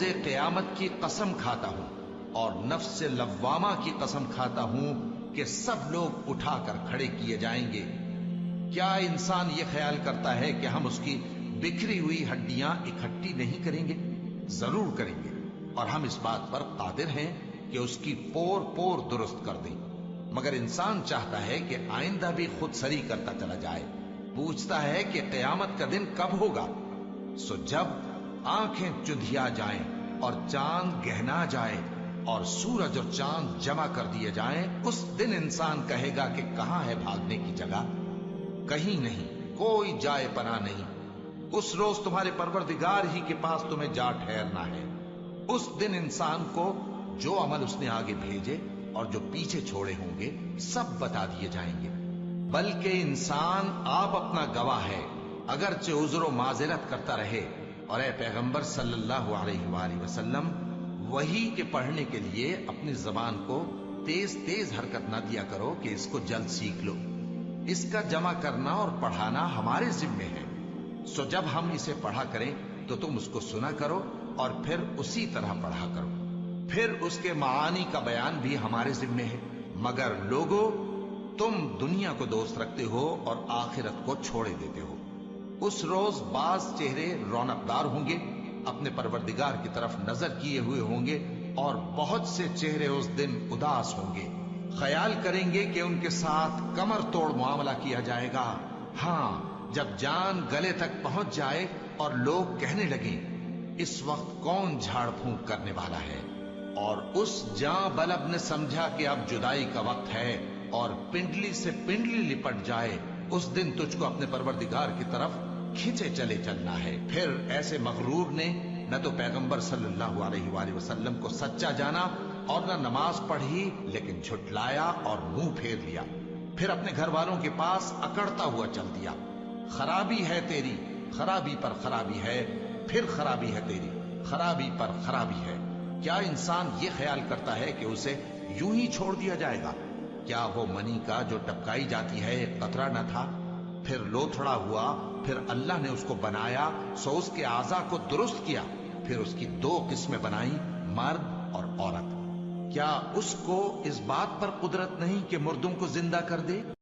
روز قیامت کی قسم کھاتا ہوں اور نفس لوامہ کی قسم کھاتا ہوں کہ سب لوگ اٹھا کر کھڑے کیے جائیں گے۔ کیا انسان یہ خیال کرتا ہے کہ ہم اس کی بکھری ہوئی ہڈیاں اکٹھی نہیں کریں گے؟ ضرور کریں گے، اور ہم اس بات پر قادر ہیں کہ اس کی پور پور درست کر دیں۔ مگر انسان چاہتا ہے کہ آئندہ بھی خود سری کرتا چلا جائے، پوچھتا ہے کہ قیامت کا دن کب ہوگا۔ سو جب آنکھیں چندھیا جائیں اور چاند گہنا جائے اور سورج اور چاند جمع کر دیے جائیں، اس دن انسان کہے گا کہ کہاں ہے بھاگنے کی جگہ؟ کہیں نہیں، کوئی جائے پناہ نہیں۔ اس روز تمہارے پروردگار ہی کے پاس تمہیں جا ٹھہرنا ہے۔ اس دن انسان کو جو عمل اس نے آگے بھیجے اور جو پیچھے چھوڑے ہوں گے سب بتا دیے جائیں گے۔ بلکہ انسان آپ اپنا گواہ ہے، اگرچہ عذر و معذرت کرتا رہے۔ اور اے پیغمبر صلی اللہ علیہ وآلہ وسلم، وحی کے پڑھنے کے لیے اپنی زبان کو تیز تیز حرکت نہ دیا کرو کہ اس کو جلد سیکھ لو۔ اس کا جمع کرنا اور پڑھانا ہمارے ذمے ہے۔ سو جب ہم اسے پڑھا کریں تو تم اس کو سنا کرو اور پھر اسی طرح پڑھا کرو۔ پھر اس کے معانی کا بیان بھی ہمارے ذمے ہے۔ مگر لوگو، تم دنیا کو دوست رکھتے ہو اور آخرت کو چھوڑے دیتے ہو۔ اس روز بعض چہرے رونق دار ہوں گے، اپنے پروردگار کی طرف نظر کیے ہوئے ہوں گے، اور بہت سے چہرے اس دن اداس ہوں گے، خیال کریں گے کہ ان کے ساتھ کمر توڑ معاملہ کیا جائے گا۔ ہاں، جب جان گلے تک پہنچ جائے اور لوگ کہنے لگیں اس وقت کون جھاڑ پھونک کرنے والا ہے، اور اس جاں بلب نے سمجھا کہ اب جدائی کا وقت ہے اور پنڈلی سے پنڈلی لپٹ جائے، اس دن تجھ کو اپنے پروردگار کی طرف کھینچے چلے چلنا ہے۔ پھر ایسے مغرور نے نہ تو پیغمبر صلی اللہ علیہ وآلہ وسلم کو سچا جانا اور نہ نماز پڑھی، لیکن جھٹلایا اور منہ پھیر لیا، پھر اپنے گھر والوں کے پاس اکڑتا ہوا چل دیا۔ خرابی ہے تیری، خرابی پر خرابی ہے، پھر خرابی ہے تیری، خرابی پر خرابی ہے۔ کیا انسان یہ خیال کرتا ہے کہ اسے یوں ہی چھوڑ دیا جائے گا؟ کیا وہ منی کا جو ٹپکائی جاتی ہے ایک قطرہ نہ تھا، پھر لوتھڑا ہوا، پھر اللہ نے اس کو بنایا، سو اس کے اعضاء کو درست کیا، پھر اس کی دو قسمیں بنائیں، مرد اور عورت۔ کیا اس کو اس بات پر قدرت نہیں کہ مردوں کو زندہ کر دے؟